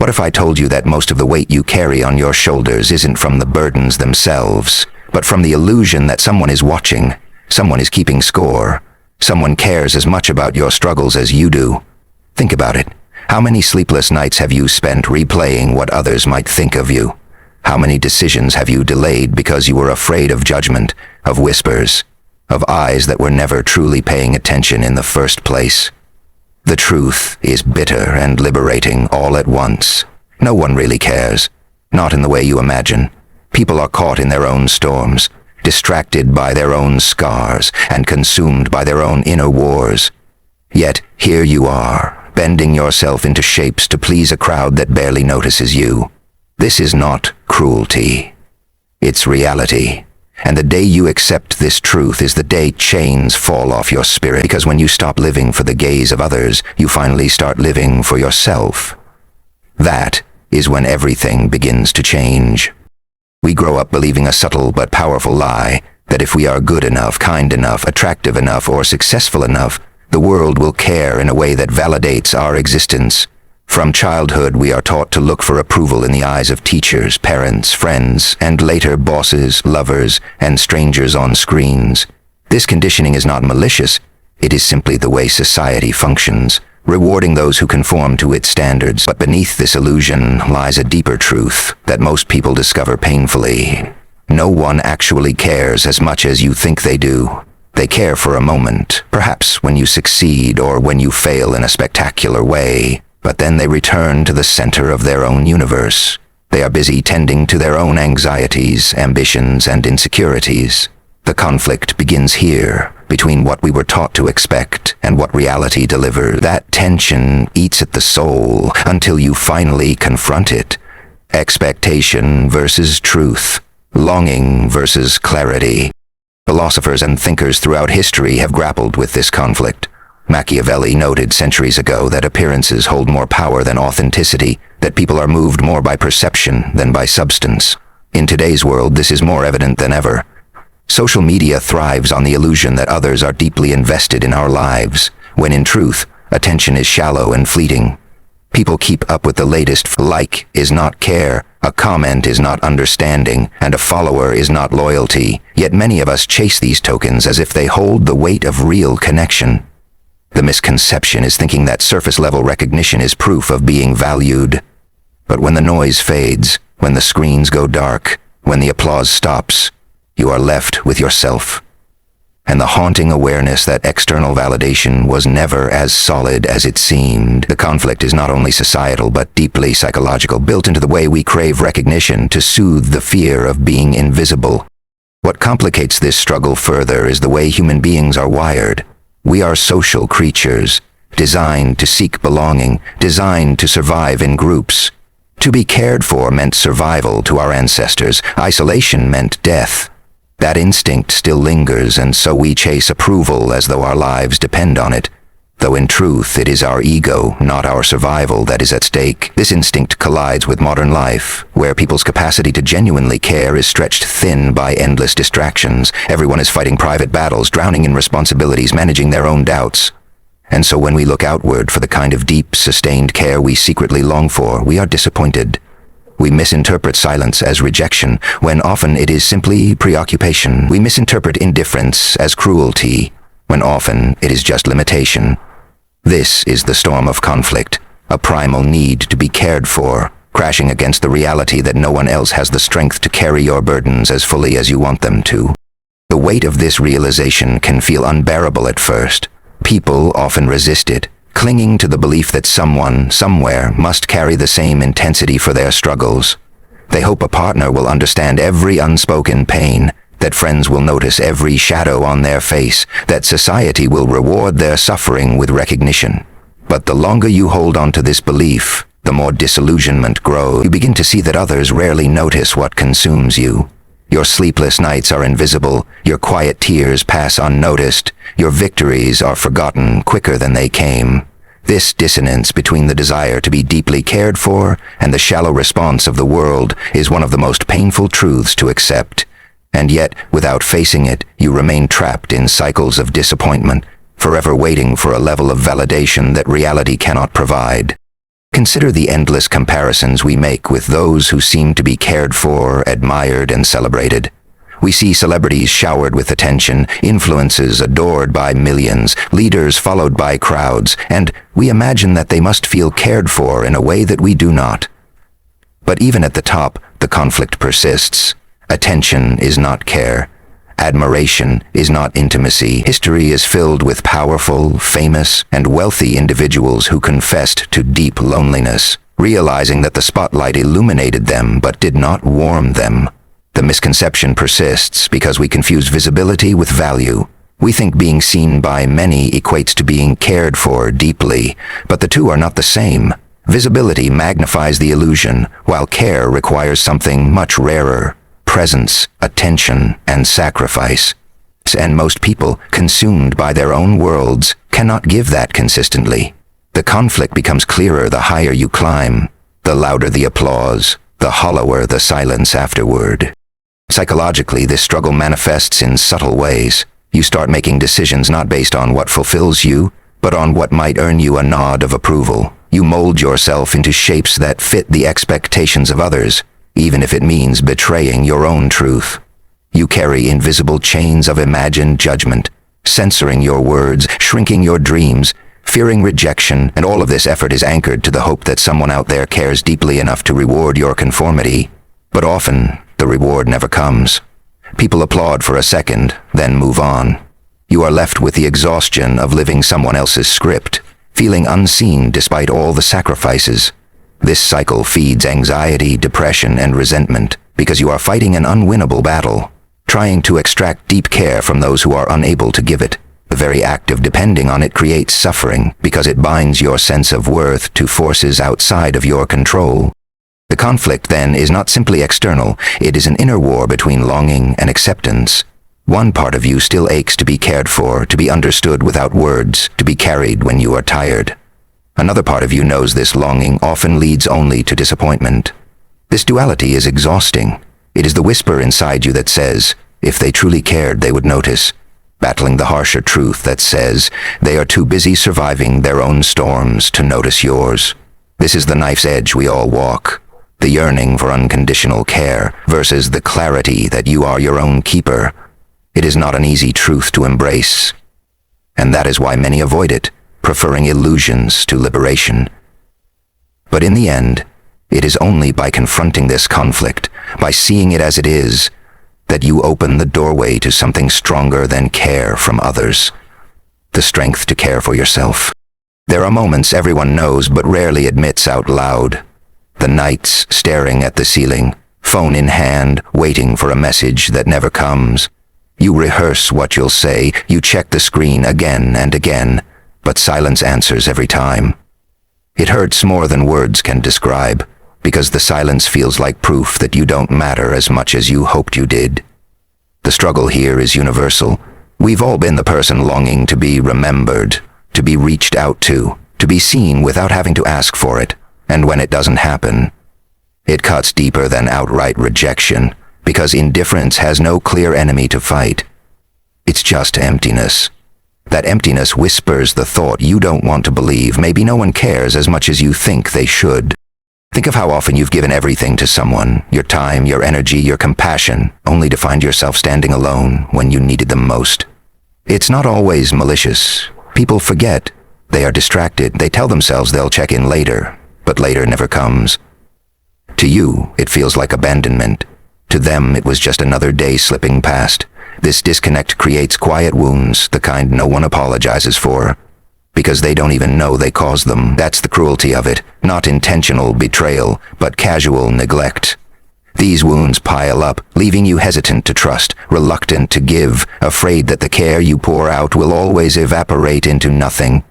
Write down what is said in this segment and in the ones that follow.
What if I told you that most of the weight you carry on your shoulders isn't from the burdens themselves, but from the illusion that someone is watching, someone is keeping score, someone cares as much about your struggles as you do? Think about it. How many sleepless nights have you spent replaying what others might think of you? How many decisions have you delayed because you were afraid of judgment, of whispers, of eyes that were never truly paying attention in the first place? The truth is bitter and liberating all at once. No one really cares. Not in the way you imagine. People are caught in their own storms, distracted by their own scars, and consumed by their own inner wars. Yet here you are, bending yourself into shapes to please a crowd that barely notices you. This is not cruelty. It's reality. And the day you accept this truth is the day chains fall off your spirit, because when you stop living for the gaze of others, you finally start living for yourself. That is when everything begins to change. We grow up believing a subtle but powerful lie, that if we are good enough, kind enough, attractive enough, or successful enough, the world will care in a way that validates our existence. From childhood, we are taught to look for approval in the eyes of teachers, parents, friends, and later bosses, lovers, and strangers on screens. This conditioning is not malicious. It is simply the way society functions, rewarding those who conform to its standards. But beneath this illusion lies a deeper truth that most people discover painfully. No one actually cares as much as you think they do. They care for a moment, perhaps when you succeed or when you fail in a spectacular way. But then they return to the center of their own universe. They are busy tending to their own anxieties, ambitions, and insecurities. The conflict begins here, between what we were taught to expect and what reality delivers. That tension eats at the soul until you finally confront it. Expectation versus truth. Longing versus clarity. Philosophers and thinkers throughout history have grappled with this conflict. Machiavelli noted centuries ago that appearances hold more power than authenticity, that people are moved more by perception than by substance. In today's world, this is more evident than ever. Social media thrives on the illusion that others are deeply invested in our lives, when in truth, attention is shallow and fleeting. People keep up with the latest. Like is not care, a comment is not understanding, and a follower is not loyalty. Yet many of us chase these tokens as if they hold the weight of real connection. The misconception is thinking that surface-level recognition is proof of being valued. But when the noise fades, when the screens go dark, when the applause stops, you are left with yourself. And the haunting awareness that external validation was never as solid as it seemed. The conflict is not only societal but deeply psychological, built into the way we crave recognition to soothe the fear of being invisible. What complicates this struggle further is the way human beings are wired. We are social creatures, designed to seek belonging, designed to survive in groups. To be cared for meant survival to our ancestors. Isolation meant death. That instinct still lingers, and so we chase approval as though our lives depend on it. Though in truth, it is our ego, not our survival, that is at stake. This instinct collides with modern life, where people's capacity to genuinely care is stretched thin by endless distractions. Everyone is fighting private battles, drowning in responsibilities, managing their own doubts. And so when we look outward for the kind of deep, sustained care we secretly long for, we are disappointed. We misinterpret silence as rejection, when often it is simply preoccupation. We misinterpret indifference as cruelty, when often it is just limitation. This is the storm of conflict, a primal need to be cared for, crashing against the reality that no one else has the strength to carry your burdens as fully as you want them to. The weight of this realization can feel unbearable at first. People often resist it, clinging to the belief that someone, somewhere, must carry the same intensity for their struggles. They hope a partner will understand every unspoken pain, that friends will notice every shadow on their face, that society will reward their suffering with recognition. But the longer you hold on to this belief, the more disillusionment grows. You begin to see that others rarely notice what consumes you. Your sleepless nights are invisible, your quiet tears pass unnoticed, your victories are forgotten quicker than they came. This dissonance between the desire to be deeply cared for and the shallow response of the world is one of the most painful truths to accept. And yet, without facing it, you remain trapped in cycles of disappointment, forever waiting for a level of validation that reality cannot provide. Consider the endless comparisons we make with those who seem to be cared for, admired, and celebrated. We see celebrities showered with attention, influences adored by millions, leaders followed by crowds, and we imagine that they must feel cared for in a way that we do not. But even at the top, the conflict persists. Attention is not care. Admiration is not intimacy. History is filled with powerful, famous, and wealthy individuals who confessed to deep loneliness, realizing that the spotlight illuminated them but did not warm them. The misconception persists because we confuse visibility with value. We think being seen by many equates to being cared for deeply, but the two are not the same. Visibility magnifies the illusion, while care requires something much rarer: presence, attention, and sacrifice. And most people, consumed by their own worlds, cannot give that consistently. The conflict becomes clearer the higher you climb, the louder the applause, the hollower the silence afterward. Psychologically, this struggle manifests in subtle ways. You start making decisions not based on what fulfills you, but on what might earn you a nod of approval. You mold yourself into shapes that fit the expectations of others, even if it means betraying your own truth. You carry invisible chains of imagined judgment, censoring your words, shrinking your dreams, fearing rejection, and all of this effort is anchored to the hope that someone out there cares deeply enough to reward your conformity. But often, the reward never comes. People applaud for a second, then move on. You are left with the exhaustion of living someone else's script, feeling unseen despite all the sacrifices. This cycle feeds anxiety, depression, and resentment because you are fighting an unwinnable battle, trying to extract deep care from those who are unable to give it. The very act of depending on it creates suffering because it binds your sense of worth to forces outside of your control. The conflict, then, is not simply external. It is an inner war between longing and acceptance. One part of you still aches to be cared for, to be understood without words, to be carried when you are tired. Another part of you knows this longing often leads only to disappointment. This duality is exhausting. It is the whisper inside you that says, if they truly cared, they would notice, battling the harsher truth that says they are too busy surviving their own storms to notice yours. This is the knife's edge we all walk. The yearning for unconditional care versus the clarity that you are your own keeper. It is not an easy truth to embrace, and that is why many avoid it, preferring illusions to liberation. But in the end, it is only by confronting this conflict, by seeing it as it is, that you open the doorway to something stronger than care from others. The strength to care for yourself. There are moments everyone knows but rarely admits out loud. The nights staring at the ceiling, phone in hand, waiting for a message that never comes. You rehearse what you'll say, you check the screen again and again, but silence answers every time. It hurts more than words can describe, because the silence feels like proof that you don't matter as much as you hoped you did. The struggle here is universal. We've all been the person longing to be remembered, to be reached out to be seen without having to ask for it. And when it doesn't happen, it cuts deeper than outright rejection, because indifference has no clear enemy to fight. It's just emptiness. That emptiness whispers the thought you don't want to believe. Maybe no one cares as much as you think they should. Think of how often you've given everything to someone, your time, your energy, your compassion, only to find yourself standing alone when you needed them most. It's not always malicious. People forget. They are distracted. They tell themselves they'll check in later, but later never comes. To you, it feels like abandonment. To them, it was just another day slipping past. This disconnect creates quiet wounds, the kind no one apologizes for, because they don't even know they caused them. That's the cruelty of it. Not intentional betrayal, but casual neglect. These wounds pile up, leaving you hesitant to trust, reluctant to give, afraid that the care you pour out will always evaporate into nothing.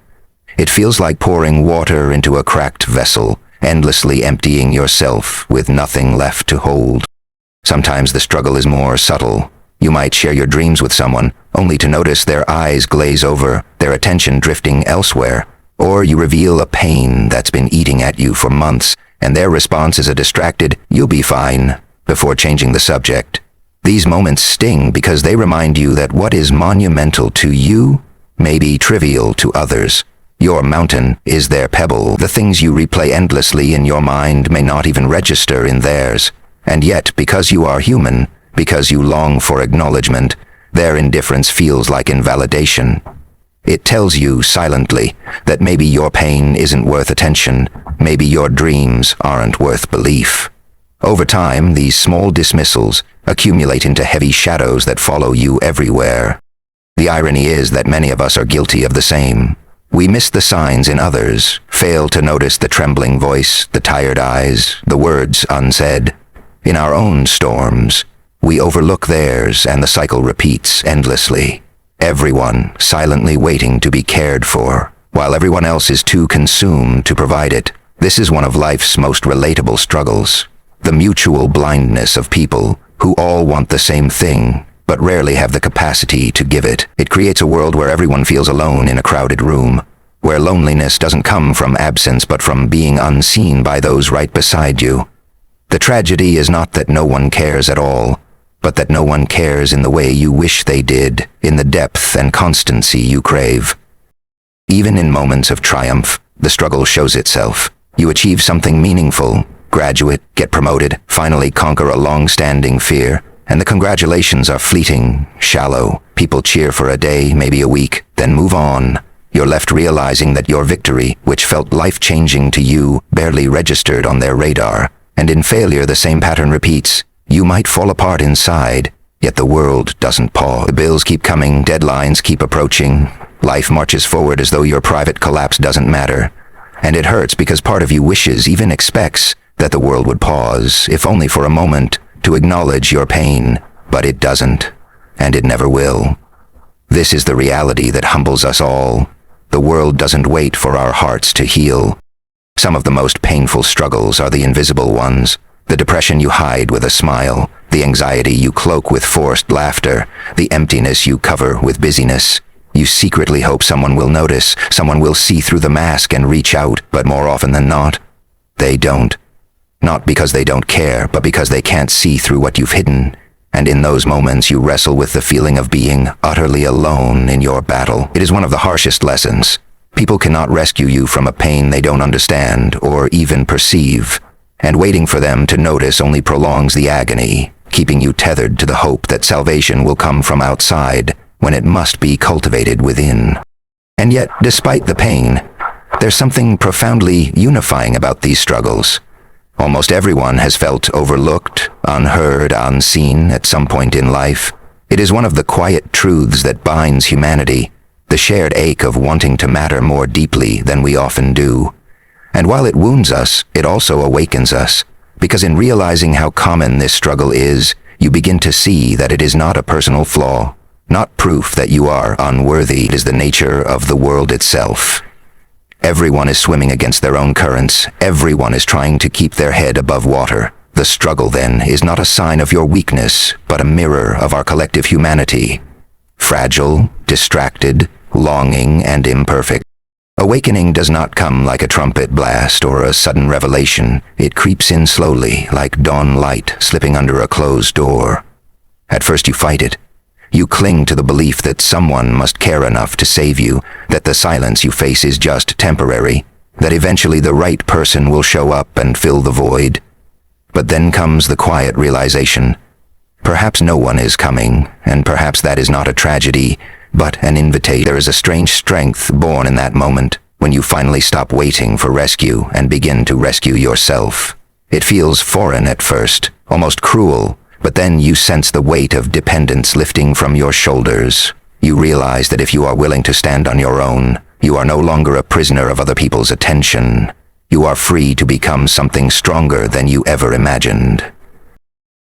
It feels like pouring water into a cracked vessel, endlessly emptying yourself with nothing left to hold. Sometimes the struggle is more subtle. You might share your dreams with someone, only to notice their eyes glaze over, their attention drifting elsewhere. Or you reveal a pain that's been eating at you for months, and their response is a distracted, "You'll be fine," before changing the subject. These moments sting because they remind you that what is monumental to you may be trivial to others. Your mountain is their pebble. The things you replay endlessly in your mind may not even register in theirs. And yet, because you are human, because you long for acknowledgement, their indifference feels like invalidation. It tells you silently that maybe your pain isn't worth attention, maybe your dreams aren't worth belief. Over time, these small dismissals accumulate into heavy shadows that follow you everywhere. The irony is that many of us are guilty of the same. We miss the signs in others, fail to notice the trembling voice, the tired eyes, the words unsaid. In our own storms, we overlook theirs and the cycle repeats endlessly. Everyone silently waiting to be cared for, while everyone else is too consumed to provide it. This is one of life's most relatable struggles. The mutual blindness of people who all want the same thing, but rarely have the capacity to give it. It creates a world where everyone feels alone in a crowded room, where loneliness doesn't come from absence but from being unseen by those right beside you. The tragedy is not that no one cares at all, but that no one cares in the way you wish they did, in the depth and constancy you crave. Even in moments of triumph, the struggle shows itself. You achieve something meaningful, graduate, get promoted, finally conquer a long-standing fear, and the congratulations are fleeting, shallow. People cheer for a day, maybe a week, then move on. You're left realizing that your victory, which felt life-changing to you, barely registered on their radar. And in failure, the same pattern repeats. You might fall apart inside, yet the world doesn't pause. The bills keep coming, deadlines keep approaching. Life marches forward as though your private collapse doesn't matter. And it hurts because part of you wishes, even expects, that the world would pause, if only for a moment, to acknowledge your pain, but it doesn't, and it never will. This is the reality that humbles us all. The world doesn't wait for our hearts to heal. Some of the most painful struggles are the invisible ones, the depression you hide with a smile, the anxiety you cloak with forced laughter, the emptiness you cover with busyness. You secretly hope someone will notice, someone will see through the mask and reach out, but more often than not, they don't. Not because they don't care, but because they can't see through what you've hidden. And in those moments you wrestle with the feeling of being utterly alone in your battle. It is one of the harshest lessons. People cannot rescue you from a pain they don't understand or even perceive. And waiting for them to notice only prolongs the agony, keeping you tethered to the hope that salvation will come from outside when it must be cultivated within. And yet, despite the pain, there's something profoundly unifying about these struggles. Almost everyone has felt overlooked, unheard, unseen at some point in life. It is one of the quiet truths that binds humanity, the shared ache of wanting to matter more deeply than we often do. And while it wounds us, it also awakens us, because in realizing how common this struggle is, you begin to see that it is not a personal flaw, not proof that you are unworthy. It is the nature of the world itself. Everyone is swimming against their own currents. Everyone is trying to keep their head above water. The struggle, then, is not a sign of your weakness, but a mirror of our collective humanity. Fragile, distracted, longing, and imperfect. Awakening does not come like a trumpet blast or a sudden revelation. It creeps in slowly, like dawn light slipping under a closed door. At first you fight it. You cling to the belief that someone must care enough to save you, that the silence you face is just temporary, that eventually the right person will show up and fill the void. But then comes the quiet realization. Perhaps no one is coming, and perhaps that is not a tragedy, but an invitation. There is a strange strength born in that moment, when you finally stop waiting for rescue and begin to rescue yourself. It feels foreign at first, almost cruel, but then you sense the weight of dependence lifting from your shoulders. You realize that if you are willing to stand on your own, you are no longer a prisoner of other people's attention. You are free to become something stronger than you ever imagined.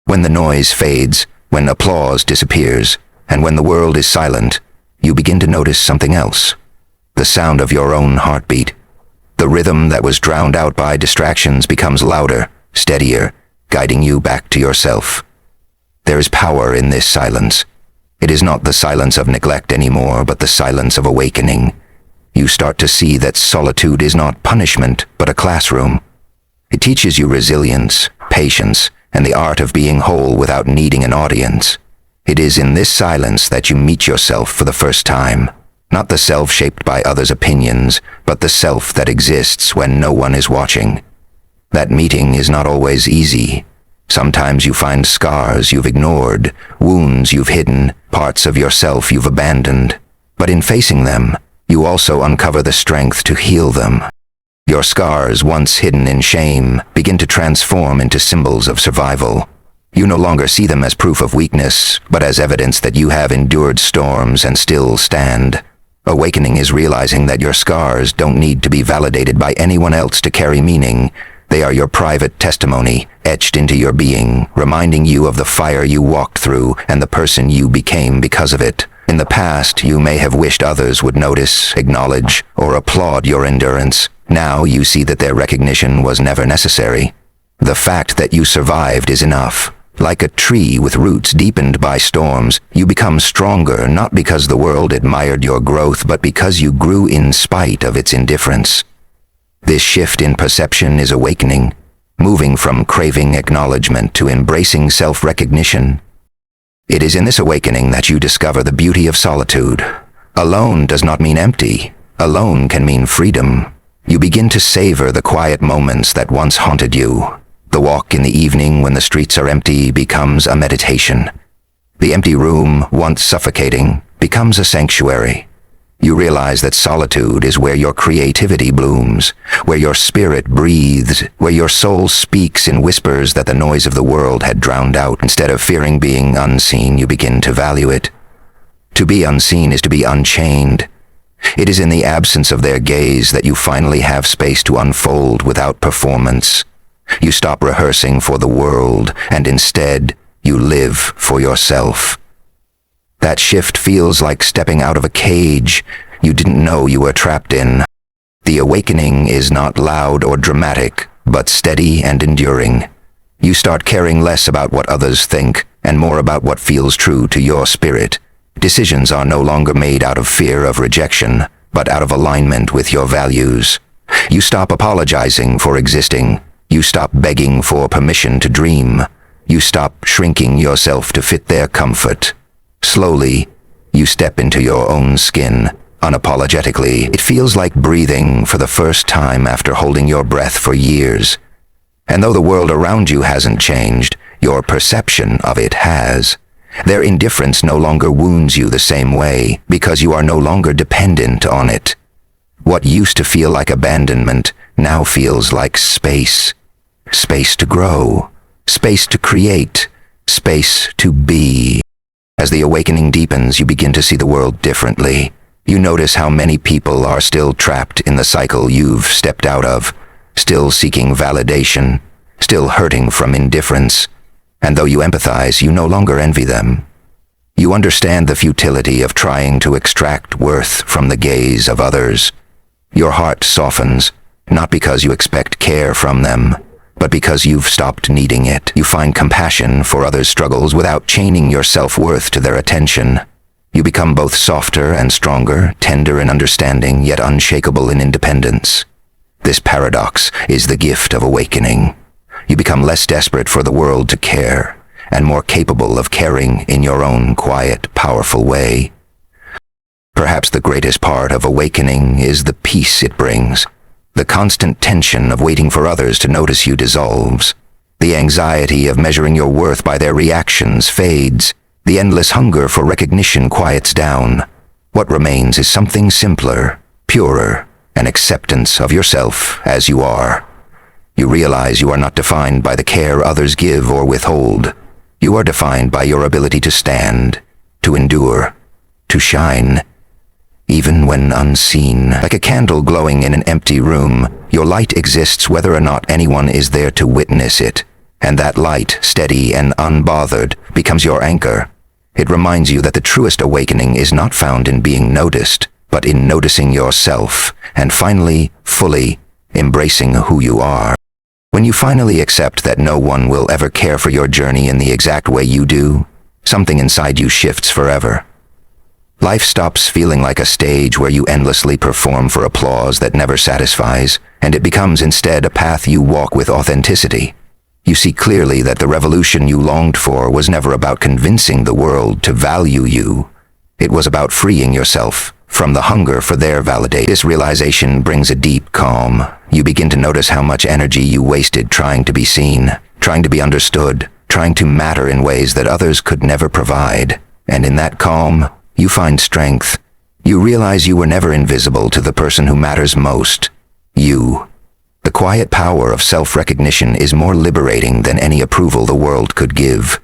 When the noise fades, when applause disappears, and when the world is silent, you begin to notice something else. The sound of your own heartbeat. The rhythm that was drowned out by distractions becomes louder, steadier, guiding you back to yourself. There is power in this silence. It is not the silence of neglect anymore, but the silence of awakening. You start to see that solitude is not punishment, but a classroom. It teaches you resilience, patience, and the art of being whole without needing an audience. It is in this silence that you meet yourself for the first time. Not the self shaped by others' opinions, but the self that exists when no one is watching. That meeting is not always easy. Sometimes you find scars you've ignored, wounds you've hidden, parts of yourself you've abandoned. But in facing them, you also uncover the strength to heal them. Your scars, once hidden in shame, begin to transform into symbols of survival. You no longer see them as proof of weakness, but as evidence that you have endured storms and still stand. Awakening is realizing that your scars don't need to be validated by anyone else to carry meaning. They are your private testimony, etched into your being, reminding you of the fire you walked through and the person you became because of it. In the past, you may have wished others would notice, acknowledge, or applaud your endurance. Now you see that their recognition was never necessary. The fact that you survived is enough. Like a tree with roots deepened by storms, you become stronger not because the world admired your growth, but because you grew in spite of its indifference. This shift in perception is awakening, moving from craving acknowledgement to embracing self-recognition. It is in this awakening that you discover the beauty of solitude. Alone does not mean empty. Alone can mean freedom. You begin to savor the quiet moments that once haunted you. The walk in the evening when the streets are empty becomes a meditation. The empty room, once suffocating, becomes a sanctuary. You realize that solitude is where your creativity blooms, where your spirit breathes, where your soul speaks in whispers that the noise of the world had drowned out. Instead of fearing being unseen, you begin to value it. To be unseen is to be unchained. It is in the absence of their gaze that you finally have space to unfold without performance. You stop rehearsing for the world, and instead, you live for yourself. That shift feels like stepping out of a cage you didn't know you were trapped in. The awakening is not loud or dramatic, but steady and enduring. You start caring less about what others think, and more about what feels true to your spirit. Decisions are no longer made out of fear of rejection, but out of alignment with your values. You stop apologizing for existing. You stop begging for permission to dream. You stop shrinking yourself to fit their comfort. Slowly, you step into your own skin, unapologetically. It feels like breathing for the first time after holding your breath for years. And though the world around you hasn't changed, your perception of it has. Their indifference no longer wounds you the same way, because you are no longer dependent on it. What used to feel like abandonment now feels like space. Space to grow, space to create, space to be. As the awakening deepens, you begin to see the world differently. You notice how many people are still trapped in the cycle you've stepped out of, still seeking validation, still hurting from indifference. And though you empathize, you no longer envy them. You understand the futility of trying to extract worth from the gaze of others. Your heart softens, not because you expect care from them, but because you've stopped needing it. You find compassion for others' struggles without chaining your self-worth to their attention. You become both softer and stronger, tender in understanding, yet unshakable in independence. This paradox is the gift of awakening. You become less desperate for the world to care, and more capable of caring in your own quiet, powerful way. Perhaps the greatest part of awakening is the peace it brings. The constant tension of waiting for others to notice you dissolves. The anxiety of measuring your worth by their reactions fades. The endless hunger for recognition quiets down. What remains is something simpler, purer, an acceptance of yourself as you are. You realize you are not defined by the care others give or withhold. You are defined by your ability to stand, to endure, to shine. Even when unseen, like a candle glowing in an empty room, your light exists whether or not anyone is there to witness it. And that light, steady and unbothered, becomes your anchor. It reminds you that the truest awakening is not found in being noticed, but in noticing yourself, and finally, fully, embracing who you are. When you finally accept that no one will ever care for your journey in the exact way you do, something inside you shifts forever. Life stops feeling like a stage where you endlessly perform for applause that never satisfies, and it becomes instead a path you walk with authenticity. You see clearly that the revolution you longed for was never about convincing the world to value you. It was about freeing yourself from the hunger for their validation. This realization brings a deep calm. You begin to notice how much energy you wasted trying to be seen, trying to be understood, trying to matter in ways that others could never provide. And in that calm, you find strength. You realize you were never invisible to the person who matters most. You. The quiet power of self-recognition is more liberating than any approval the world could give.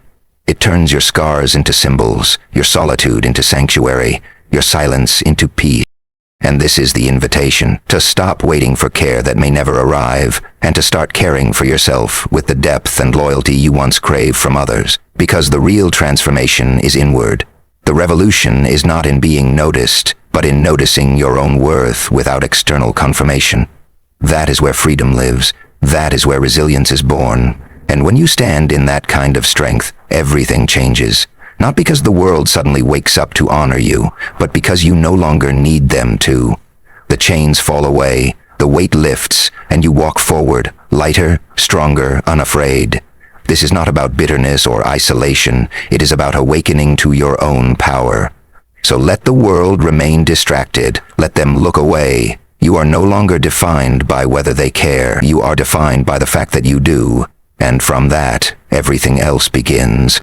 It turns your scars into symbols, your solitude into sanctuary, your silence into peace. And this is the invitation, to stop waiting for care that may never arrive, and to start caring for yourself with the depth and loyalty you once craved from others. Because the real transformation is inward. The revolution is not in being noticed, but in noticing your own worth without external confirmation. That is where freedom lives. That is where resilience is born. And when you stand in that kind of strength, everything changes. Not because the world suddenly wakes up to honor you, but because you no longer need them to. The chains fall away, the weight lifts, and you walk forward, lighter, stronger, unafraid. This is not about bitterness or isolation. It is about awakening to your own power. So let the world remain distracted. Let them look away. You are no longer defined by whether they care. You are defined by the fact that you do. And from that, everything else begins.